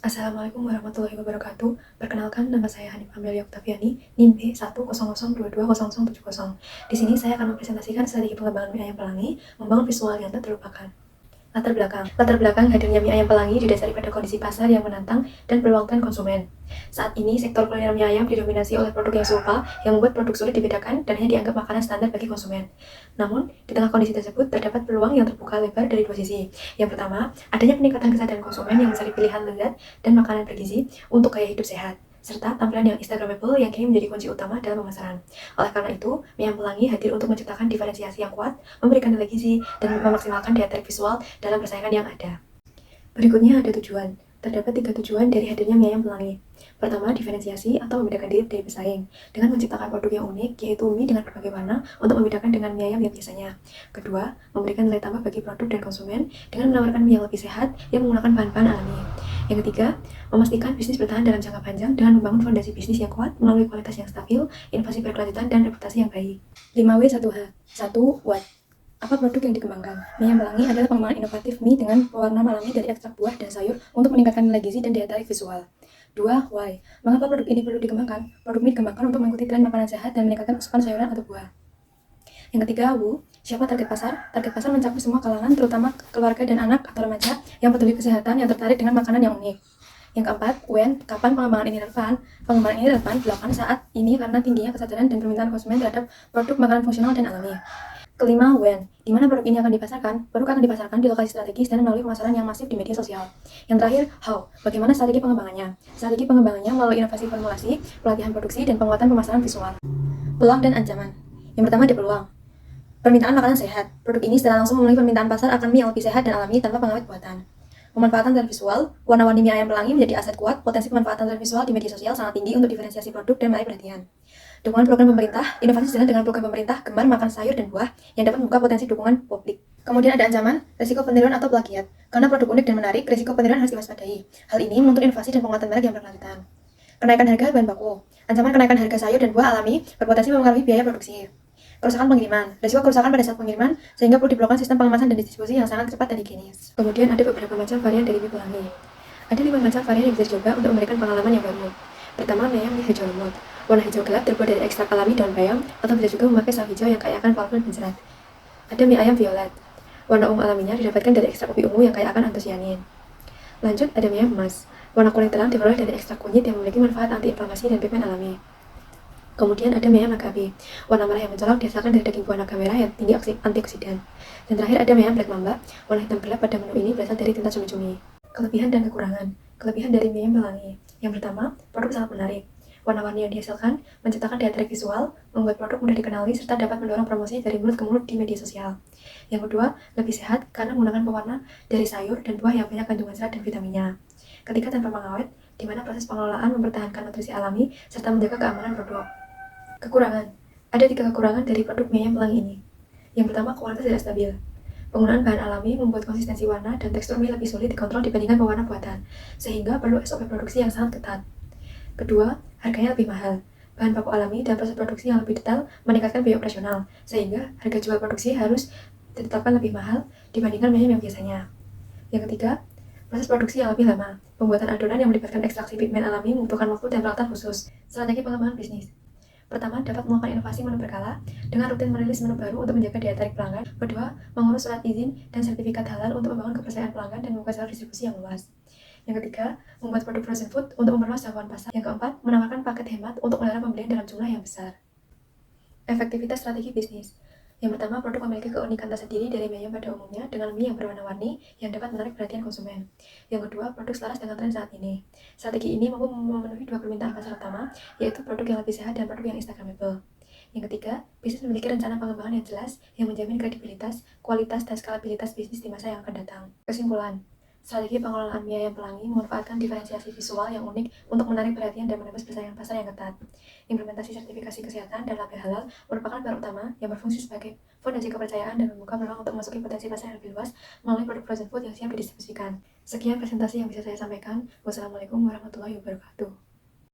Assalamualaikum warahmatullahi wabarakatuh. Perkenalkan, nama saya Hanif Amelia Oktaviani, NIM B100220070. Di sini saya akan mempresentasikan strategi pengembangan mie ayam pelangi, membangun visual yang tak terlupakan. Latar belakang hadirnya mie ayam pelangi didasari pada kondisi pasar yang menantang dan peluang tren konsumen. Saat ini, sektor kuliner mie ayam didominasi oleh produk yang serupa yang membuat produk sulit dibedakan dan hanya dianggap makanan standar bagi konsumen. Namun, di tengah kondisi tersebut, terdapat peluang yang terbuka lebar dari dua sisi. Yang pertama, adanya peningkatan kesadaran konsumen yang mencari pilihan lezat dan makanan bergizi untuk gaya hidup sehat, serta tampilan yang Instagramable yang kini menjadi kunci utama dalam pemasaran. Oleh karena itu, mie ayam pelangi hadir untuk menciptakan diferensiasi yang kuat, memberikan nilai gizi, dan memaksimalkan daya tarik visual dalam persaingan yang ada. Berikutnya ada tujuan. Terdapat 3 tujuan dari hadirnya mie ayam pelangi. Pertama, diferensiasi atau membedakan diri dari pesaing dengan menciptakan produk yang unik, yaitu mie dengan berbagai warna untuk membedakan dengan mie ayam yang biasanya. Kedua, memberikan nilai tambah bagi produk dan konsumen dengan menawarkan mie yang lebih sehat yang menggunakan bahan-bahan alami. Yang ketiga, memastikan bisnis bertahan dalam jangka panjang dengan membangun fondasi bisnis yang kuat melalui kualitas yang stabil, inovasi berkelanjutan, dan reputasi yang baik. 5W1H. 1. What? Apa produk yang dikembangkan? Mie ayam pelangi adalah pengembangan inovatif mie dengan pewarna alami dari ekstrak buah dan sayur untuk meningkatkan nilai gizi dan daya tarik visual. 2. Why? Mengapa produk ini perlu dikembangkan? Produk mie dikembangkan untuk mengikuti tren makanan sehat dan meningkatkan asupan sayuran atau buah. Yang ketiga, Who? Siapa target pasar? Target pasar mencakup semua kalangan, terutama keluarga dan anak atau remaja yang peduli kesehatan yang tertarik dengan makanan yang unik. Yang keempat, when? Kapan pengembangan ini relevan? Pengembangan ini relevan dilakukan saat ini karena tingginya kesadaran dan permintaan konsumen terhadap produk makanan fungsional dan alami. Kelima, when? Di mana produk ini akan dipasarkan? Produk akan dipasarkan di lokasi strategis dan melalui pemasaran yang masif di media sosial. Yang terakhir, how? Bagaimana strategi pengembangannya? Strategi pengembangannya melalui inovasi formulasi, pelatihan produksi, dan penguatan pemasaran visual. Peluang dan ancaman. Yang pertama ada peluang. Permintaan makanan sehat. Produk ini secara langsung memenuhi permintaan pasar akan mie yang lebih sehat dan alami tanpa pengawet buatan. Pemanfaatan tren visual. Warna-warni mie ayam pelangi menjadi aset kuat. Potensi pemanfaatan tren visual di media sosial sangat tinggi untuk diferensiasi produk dan meraih perhatian. Dukungan program pemerintah. Inovasi sejalan dengan program pemerintah gemar makan sayur dan buah yang dapat membuka potensi dukungan publik. Kemudian ada ancaman, risiko peniruan atau plagiat. Karena produk unik dan menarik, risiko peniruan harus diwaspadai. Hal ini menuntut inovasi dan penguatan merek yang berkelanjutan. Kenaikan harga bahan baku. Ancaman kenaikan harga sayur dan buah alami berpotensi mempengaruhi biaya produksi. Kerusakan pengiriman. Risiko kerusakan pada saat pengiriman sehingga perlu diperlukan sistem pengemasan dan distribusi yang sangat cepat dan higienis. Kemudian ada beberapa macam varian dari mie pelangi. Ada 5 macam varian yang bisa dicoba untuk memberikan pengalaman yang baru. Pertama, mie ayam hijau lemot. Warna hijau gelap terbuat dari ekstrak alami daun bayam atau bisa juga memakai saus hijau yang kaya akan flavor dan serat. Ada mie ayam violet. Warna ungu alaminya didapatkan dari ekstrak ubi ungu yang kaya akan antosianin. Lanjut, ada mie ayam emas. Warna kuning terang diperoleh dari ekstrak kunyit yang memiliki manfaat antiinflamasi dan pigmen alami. Kemudian ada mie ayam naga api. Warna merah yang mencolok dihasilkan dari daging buah naga merah yang tinggi antioksidan. Dan terakhir ada mie ayam black mamba. Warna hitam gelap pada menu ini berasal dari tinta cumi-cumi. Kelebihan dan kekurangan. Kelebihan dari mie ayam pelangi. Yang pertama, produk sangat menarik. Warna-warni yang dihasilkan menciptakan daya tarik visual, membuat produk mudah dikenali serta dapat mendorong promosi dari mulut ke mulut di media sosial. Yang kedua, lebih sehat karena menggunakan pewarna dari sayur dan buah yang banyak kandungan serat dan vitaminnya. Ketiga, tanpa pengawet, di mana proses pengelolaan mempertahankan nutrisi alami serta menjaga keamanan produk. Kekurangan. Ada 3 kekurangan dari produk mie ayam pelangi ini. Yang pertama, kualitas tidak stabil. Penggunaan bahan alami membuat konsistensi warna dan tekstur mie lebih sulit dikontrol dibandingkan pewarna buatan, sehingga perlu SOP produksi yang sangat ketat. Kedua, harganya lebih mahal. Bahan baku alami dan proses produksi yang lebih detail meningkatkan biaya operasional, sehingga harga jual produksi harus ditetapkan lebih mahal dibandingkan mie ayam yang biasanya. Yang ketiga, proses produksi yang lebih lama. Pembuatan adonan yang melibatkan ekstraksi pigmen alami membutuhkan waktu dan peralatan khusus. Strategi pengembangan bisnis. Pertama, dapat melakukan inovasi menu berkala dengan rutin merilis menu baru untuk menjaga daya tarik pelanggan. Kedua, mengurus surat izin dan sertifikat halal untuk membangun kepercayaan pelanggan dan membuka jalur distribusi yang luas. Yang ketiga, membuat produk frozen food untuk memperluas jangkauan pasar. Yang keempat, menawarkan paket hemat untuk melarang pembelian dalam jumlah yang besar. Efektivitas strategi bisnis. Yang pertama, produk memiliki keunikan tersendiri dari mie ayam pada umumnya dengan mie yang berwarna-warni yang dapat menarik perhatian konsumen. Yang kedua, produk selaras dengan tren saat ini. Strategi ini mampu memenuhi 2 permintaan pasar utama, yaitu produk yang lebih sehat dan produk yang Instagramable. Yang ketiga, bisnis memiliki rencana pengembangan yang jelas yang menjamin kredibilitas, kualitas, dan skalabilitas bisnis di masa yang akan datang. Kesimpulan. Strategi pengelolaan mie ayam pelangi memanfaatkan diferensiasi visual yang unik untuk menarik perhatian dan menembus persaingan pasar yang ketat. Implementasi sertifikasi kesehatan dan label halal merupakan pilar utama yang berfungsi sebagai fondasi kepercayaan dan membuka peluang untuk memasuki potensi pasar yang lebih luas melalui produk frozen food yang siap didistribusikan. Sekian presentasi yang bisa saya sampaikan. Wassalamualaikum warahmatullahi wabarakatuh.